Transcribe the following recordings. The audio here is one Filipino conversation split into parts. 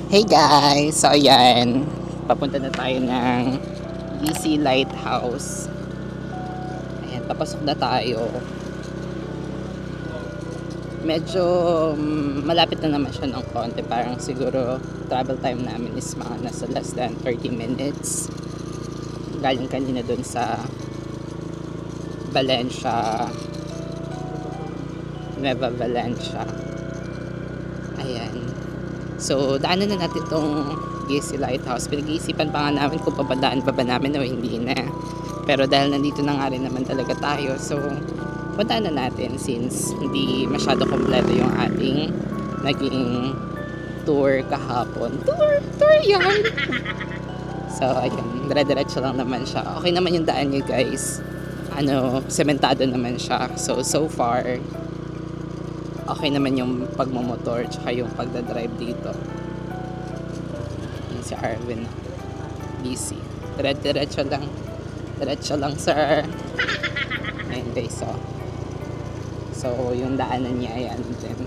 Hey guys! So ayan, papunta na tayo ng GC Lighthouse. Ayan, papasok na tayo. Medyo malapit na naman siya ng konti. Parang siguro travel time namin is mga nasa less than 30 minutes. Galing kanina dun sa Valencia, Nueva Valencia. Ayan. So, daanan na natin itong GC Lighthouse. Pinag-iisipan pa nga namin kung papadaan pa ba namin o hindi na. Pero dahil nandito na nga rin naman talaga tayo, so, puntaan na natin since hindi masyado kompleto yung ating naging tour kahapon. Tour yan! So, ayun, dire-diretso lang naman siya. Okay naman yung daan niyo guys. Sementado naman siya. So far, okay naman yung pagmamotor tsaka yung pagdadrive dito. Yan si Arvin, busy. Diretso lang sir. Ayun guys, so yung daanan niya ayan din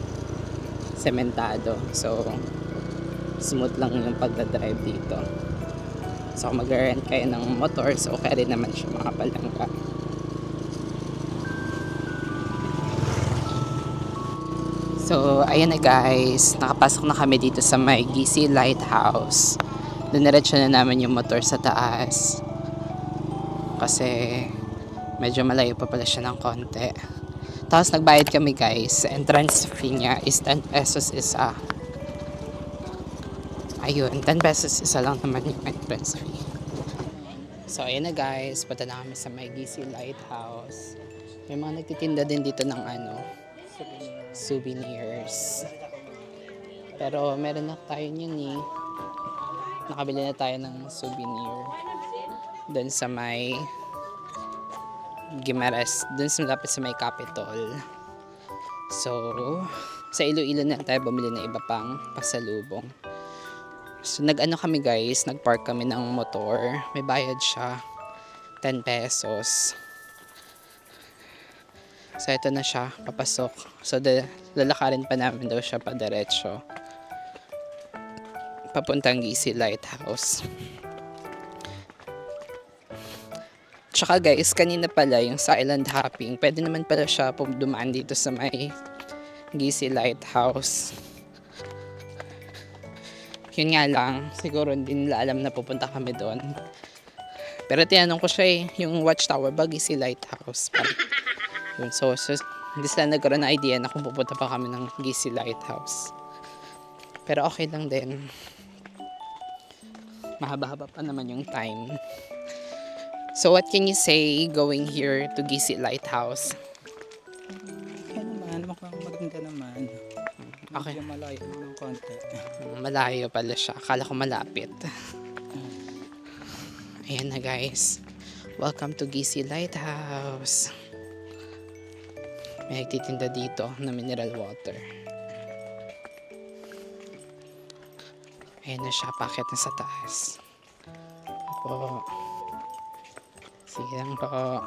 sementado, so smooth lang yung pagdadrive dito. So kung mag-rent kayo ng motor, so okay rin naman siya mga palangga. So, ayan na guys, nakapasok na kami dito sa may GC Lighthouse. Diniretso na namin yung motor sa taas. Kasi, medyo malayo pa pala siya ng konti. Tapos, nagbayad kami guys. Entrance fee niya is 10 pesos isa. Ayun, 10 pesos isa lang naman yung entrance fee. So, ayan na guys, punta na kami sa may GC Lighthouse. May mga nagtitinda din dito ng souvenirs. Pero meron na tayo niyan eh. Nakabili na tayo ng souvenir doon sa may Gimaras, doon sa lapit sa may Capitol. So, sa Iloilo na tayo bumili ng iba pang pasalubong. So, nag-ano kami guys, nag-park kami ng motor. May bayad siya, 10 pesos. So, ito na siya, papasok. So, lalakarin pa namin daw siya pa diretso. Papuntang GC Lighthouse. Tsaka guys, kanina pala yung sa island hopping, pwede naman pala siya dumaan dito sa may GC Lighthouse. Yun nga lang, siguro hindi nila alam na pupunta kami doon. Pero tinanong ko siya yung watchtower ba GC Lighthouse? So hindi sila nagkaroon na idea na kung pupunta pa kami ng GC Lighthouse. Pero okay lang din. Mahaba-haba pa naman yung time. So what can you say going here to GC Lighthouse? Okay naman, maganda naman. Okay. Malayo ng konti. Malayo pala siya. Akala ko malapit. Ayan na guys. Welcome to GC Lighthouse. May nagtitinda dito na mineral water. Ayan na siya, packet na sa taas. Po. Sige lang po.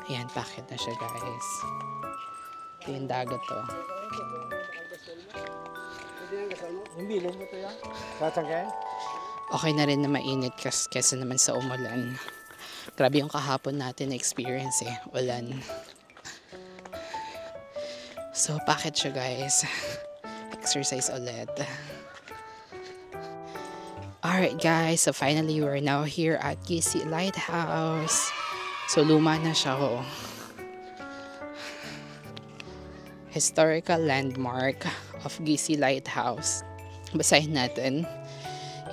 Ayan, packet na siya guys. Ito yung dagat to. Okay na rin na mainit kesa naman sa umulan. Grabe yung kahapon natin na experience ulan. So, packet siya guys. Exercise ulit. Alright guys, so finally we're now here at GC Lighthouse. So, luma na siya Historical landmark of GC Lighthouse. Basahin natin.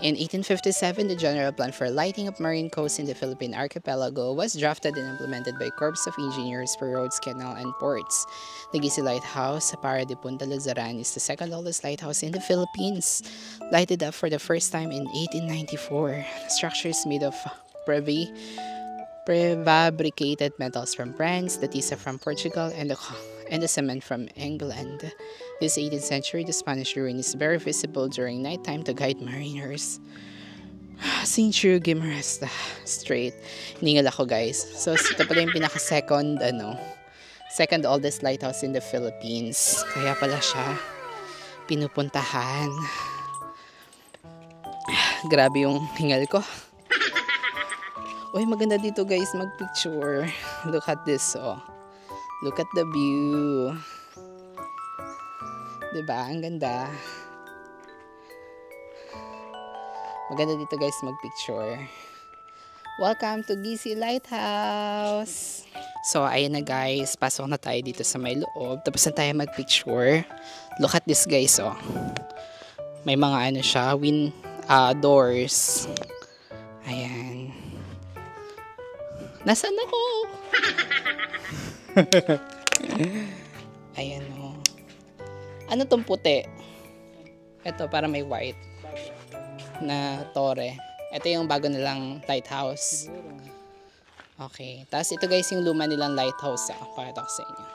In 1857, the general plan for lighting up marine coasts in the Philippine archipelago was drafted and implemented by Corps of Engineers for roads, canal, and ports. The GC Lighthouse sa Para de Punta Lazaran is the second oldest lighthouse in the Philippines, lighted up for the first time in 1894. The structure is made of prefabricated metals from France, the tisa from Portugal, and the cement from England. This 18th century, the Spanish ruin is very visible during nighttime to guide mariners. St. True Gimaras Strait. Hiningal ako guys. So, ito pala yung second oldest lighthouse in the Philippines. Kaya pala siya pinupuntahan. Grabe yung hingal ko. Uy, maganda dito guys magpicture. Look at this, oh. Look at the view. Diba? Ang ganda. Maganda dito guys magpicture. Welcome to Gisi Lighthouse. So, ayun na guys. Pasok na tayo dito sa may loob. Tapos na tayo magpicture. Look at this guys, oh. May mga ano siya, doors. Ayan. Nasaan ako? Ayan, oh. Ano tong puti? Ito, para may white na tore. Ito yung bago nilang lighthouse. Okay. Tapos ito guys yung luma nilang lighthouse. Pakita ko sa inyo.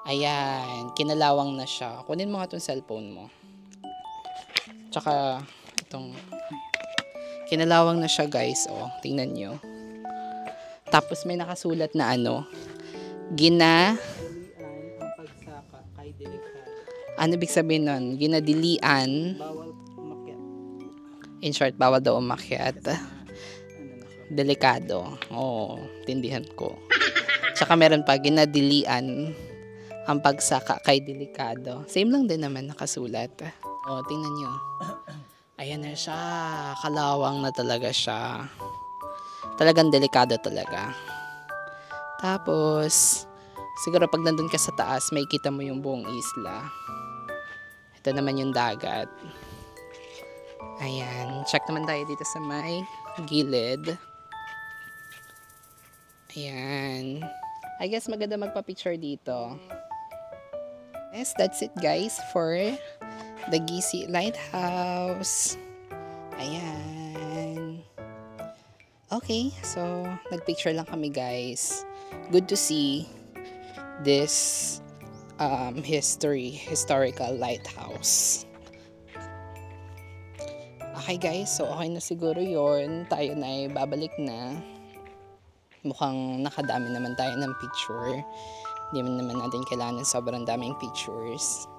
Ayan. Kinalawang na siya. Kunin mo nga itong cellphone mo. Tsaka itong kinalawang na siya guys. Oh, tingnan nyo. Tapos may nakasulat na ano. Ang pagsaka kay delikado. Ano ibig sabihin nun? Ginadilian. Bawal umakyat. In short, bawal daw umakyat. Ano na siya? Delikado. Oo, tindihan ko. Tsaka meron pa, ginadilian. Ang pagsaka kay delikado. Same lang din naman nakasulat. O, tingnan nyo. Ayan na siya. Kalawang na talaga siya. Talagang delikado talaga. Tapos, siguro pag nandun ka sa taas, may kita mo yung buong isla. Ito naman yung dagat. Ayan. Check naman tayo dito sa may gilid. Ayan. I guess maganda magpa-picture dito. Yes, that's it guys for the Gisi Lighthouse. Ayan. Okay, so nagpicture lang kami guys. Good to see this historical lighthouse. Okay guys, so okay na siguro yon. Tayo na ay babalik na. Mukhang nakadami naman tayo ng picture. Hindi naman natin kailangan ng sobrang daming pictures.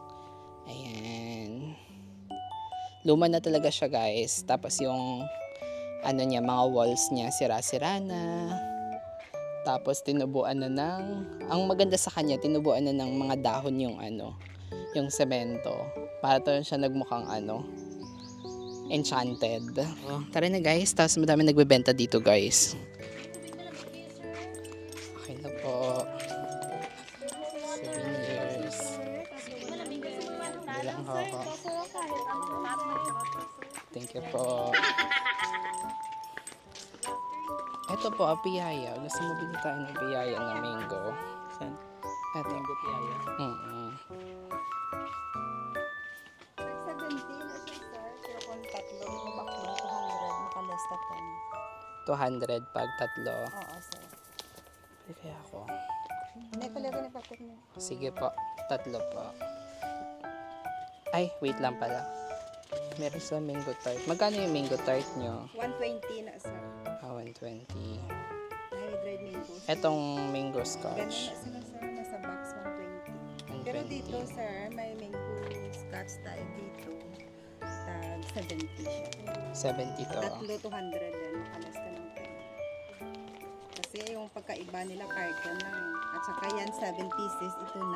Ayan. Luma na talaga siya guys. Tapos yung ano niya, mga walls niya sira-sira na. Tapos tinubuan na ng, ang maganda sa kanya, tinubuan na ng mga dahon yung ano, yung semento. Para to siya nagmukhang ano, enchanted. Oh, tara na guys, tapos madami nagbebenta dito guys. Okay na po. Souvenirs. Bilang ho. Thank you po. Ito po, piyaya. Gusto mo bigyan tayo ng piyaya na mango? Saan? Ito. Mango piyaya. Pag 17 na siya, sir. Pero kung tatlo, ito baklo, 200, makalas na 200 pag tatlo. 10. Oo, sir. Pwede kaya ako. Hindi ko lang yung packet niya. Sige po, tatlo po. Ay, wait lang pala. Meron sa mango tart. Magkano yung mango tart nyo? 120 na, sir. 120. Hybrid mangoes. Etong mango Ganun scotch. na sila, sir. Nasa box 120. 120. Pero dito, sir, may mango scotch tayo dito. Tag 70 siya. 70 to. Tatlo 200 din. Makalas ka ng 10. Kasi yung pagkaiba nila carton lang. At saka yan 7 pieces, ito 9.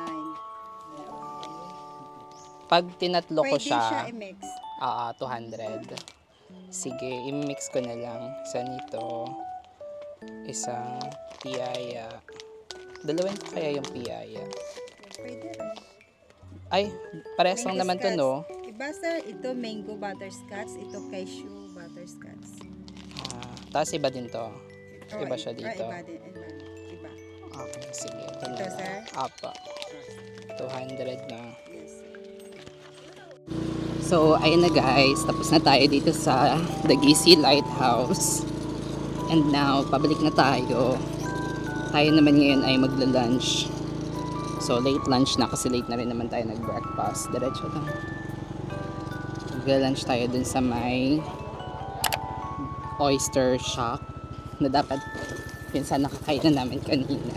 Pag tinatlo ko Pwede siya siya, i-mix. 200. Sige, i-mix ko na lang. Isa nito, isang piyaya. Dalawin ko kaya yung piyaya. Pwede rin. Ay, parehas lang Mango naman to, scotch. no? Iba, sir, ito mango butterscotch, ito cashew butterscotch. Tapos iba din to. Oh, Iba siya dito. Iba din, iba. Okay, sige. Ito Ito, na lang. sir? Apa. 200 na. Yes. So, ayun na guys. Tapos na tayo dito sa the Gisi Lighthouse. And now, pabalik na tayo. Tayo naman ngayon ay magla-lunch. So, late lunch na kasi late na rin naman tayo nag-breakfast. Diretso lang. Magla-lunch tayo dun sa may oyster shop na dapat pinsan nakakain na namin kanina.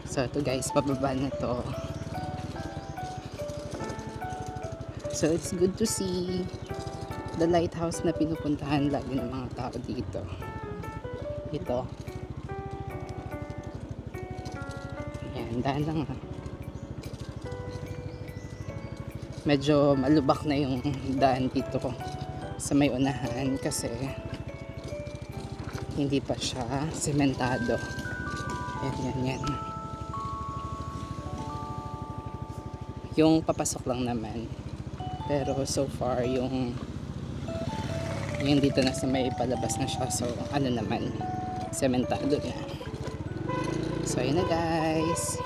So, ito guys, pababa na to. So it's good to see the lighthouse na pinupuntahan lagi ng mga tao dito. Ito. Ayan, daan lang ha. Medyo malubak na yung daan dito sa may unahan kasi hindi pa siya sementado. Yan. Yung papasok lang naman. Pero so far yung dito na sa may palabas na siya. So ano naman, sementado na. So ayun na guys.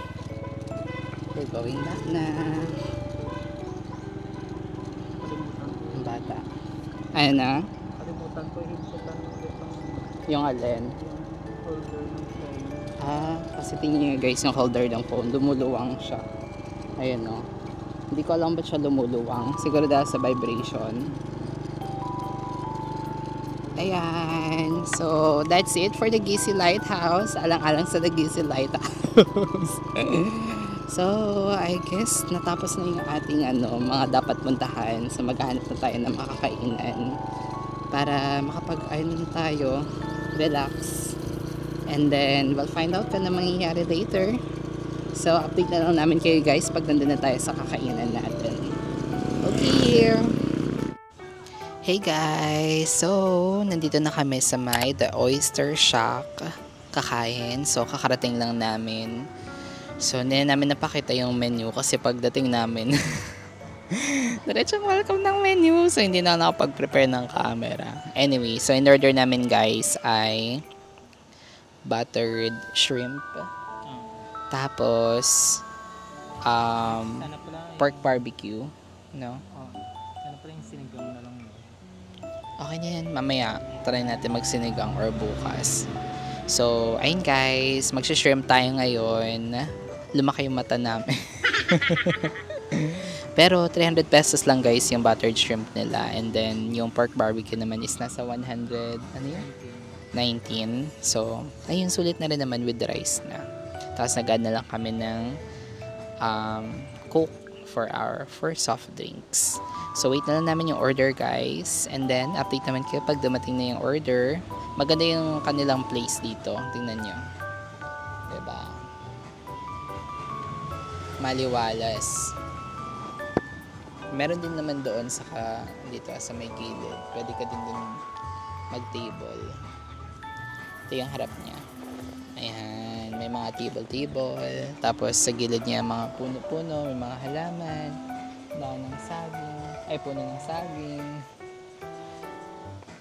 We're going back na. Ang bata. Ayun na. Kalimutan ko yung headset Yung alin. holder ng phone. Kasi tingin nyo guys yung holder ng phone. Lumuluwang siya. Ayun o. Hindi ko alam ba't siya lumuluwang. Siguro dahil sa vibration. Ayan. So, that's it for the Gisi Lighthouse. Alang-alang sa the Gisi Lighthouse. So, I guess natapos na yung ating mga dapat puntahan. So, maghahanap na tayo ng makakainan para makapag-iron tayo, relax. And then, we'll find out kung ano mangyayari later. So, update na lang namin kayo guys pag nandun na tayo sa kakainan natin. Okay! Hey guys! So, nandito na kami sa may The Oyster Shack kakain. So, kakarating lang namin. So, hindi namin napakita yung menu kasi pagdating namin diretsong welcome ng menu. So, hindi na nakapag-prepare ng camera. Anyway, so in-order namin guys ay buttered shrimp. Tapos, Sana pala pork barbecue. No? sana pala yung sinigang na lang. Okay na yan. Mamaya, try natin magsinigang or bukas. So, ayun guys. Magsishrimp tayo ngayon. Lumaki yung mata namin. Pero, 300 pesos lang guys yung buttered shrimp nila. And then, yung pork barbecue naman is nasa 100, ano yun? 19. So, ayun, sulit na rin naman with the rice na. Tapos nag-add na lang kami ng Coke for our first soft drinks. So wait na lang namin yung order guys. And then update naman kayo pag dumating na yung order. Maganda yung kanilang place dito. Tingnan nyo. Diba? Maliwalas. Meron din naman doon dito sa may gilid. Pwede ka din dun mag-table. Ito yung harap niya. Ayan, may mga table. Tapos sa gilid niya mga puno-puno, may mga halaman, dahon ng saging, puno ng saging.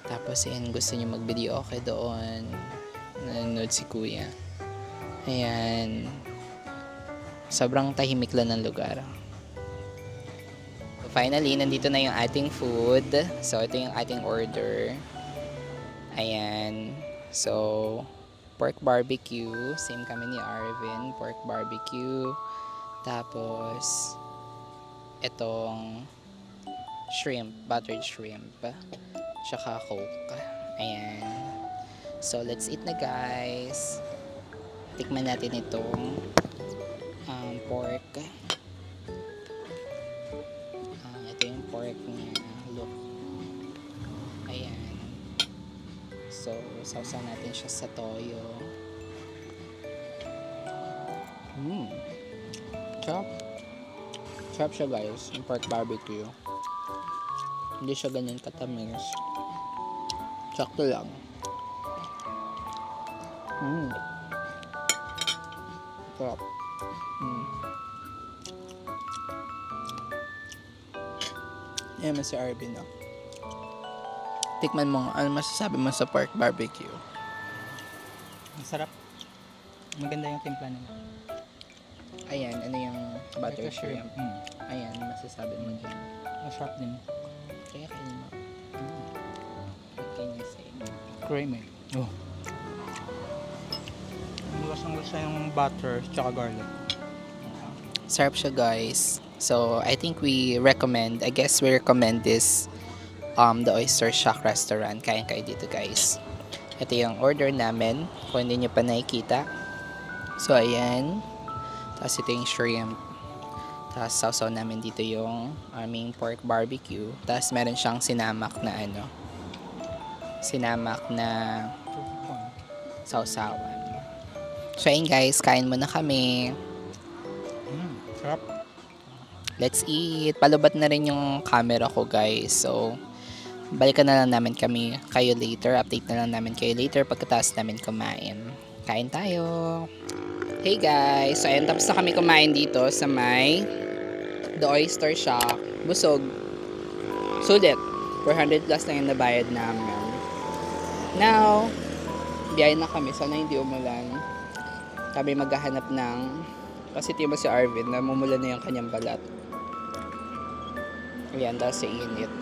Tapos yun, gusto niyo mag-video okay doon. Nanonood si kuya. Ayan. Sobrang tahimik lang ng lugar. So finally, nandito na yung ating food. So ito yung ating order. Ayan. So, pork barbecue. Same kami ni Arvin. Pork barbecue. Tapos, itong shrimp. Buttered shrimp. Tsaka Coke. Ayan. So, let's eat na guys. Tikman natin itong pork. Ito yung pork niya. Look. Ayan. So, sausaw natin siya sa toyo. Sarap siya guys, yung pork barbecue. Hindi siya ganyan katamis. Sakto lang. Sarap. Ayan si Arvin, no? Tikman mo, ano masasabi mo sa pork barbecue? Masarap. Maganda yung timpla nila. Ayan, ano yung butter Ito shrimp? Ayan, masasabi mo dyan. Masarap din. Kaya kainin mo. What can you say? Creamy. Oh. Lasang-lasa yung butter tsaka garlic. Sarap siya guys. So, I think we recommend this The Oyster Shack Restaurant. Kaya kayo dito guys. Ito yung order namin. Kung hindi nyo pa nakikita. So, ayan. Tapos ito yung shrimp. Tapos sausaw namin dito yung aming pork barbecue. Tapos meron siyang sinamak na sausawan. So ayun guys, kain muna kami. Sarap. Let's eat. Palubat na rin yung camera ko guys. So balikan na lang namin kayo later. Update na lang namin kayo later pagkatapos namin kumain. Kain tayo. Hey guys, so ayun, tapos na kami kumain dito sa may The Oyster Shack. Busog. Sulit. 400 plus na yung nabayad namin. Now, biyahe na kami. Sana hindi umulan. Kami maghahanap ng positibo si Arvin. Namumula na yung kanyang balat. Ayan, dahil sa init.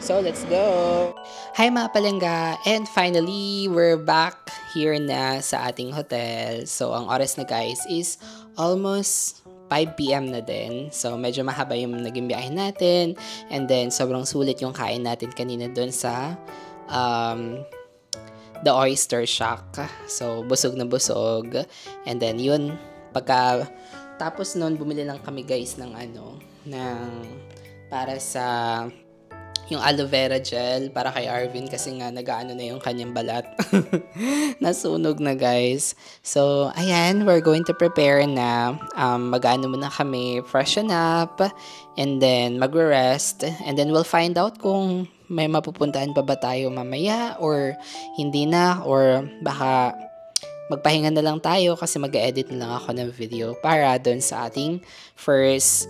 So, let's go! Hi mga palangga! And finally, we're back here na sa ating hotel. So, ang oras na guys is almost 5 p.m. na din. So, medyo mahaba yung naging biyahe natin. And then, sobrang sulit yung kain natin kanina dun sa The Oyster Shack. So, busog na busog. And then, yun, pagka tapos nun, bumili lang kami guys ng para sa yung aloe vera gel para kay Arvin kasi nga nagaano na yung kanyang balat. Nasunog na guys. So, ayan, we're going to prepare na. Mag-ano muna kami, freshen up, and then magre-rest, and then we'll find out kung may mapupuntahan pa ba tayo mamaya or hindi na, or baka magpahinga na lang tayo kasi mag-edit na lang ako ng video para doon sa ating first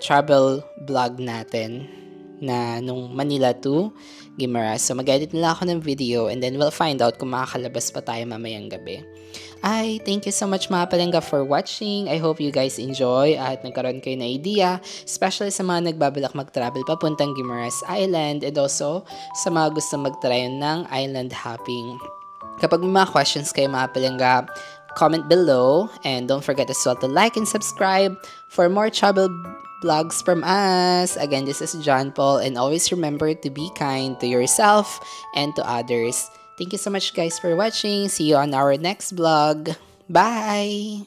travel vlog natin na nung Manila to Guimaras. So, mag-edit na lang ako ng video and then we'll find out kung makakalabas pa tayo mamayang gabi. Thank you so much mga palangga for watching. I hope you guys enjoy at nagkaroon kayo na idea, especially sa mga nagbabalak mag-travel papuntang Guimaras Island and also sa mga gusto mag-try ng island hopping. Kapag may mga questions kayo mga palangga, comment below and don't forget as well to like and subscribe for more travel vlogs from us. Again, this is John Paul and always remember to be kind to yourself and to others. Thank you so much guys for watching. See you on our next vlog. Bye!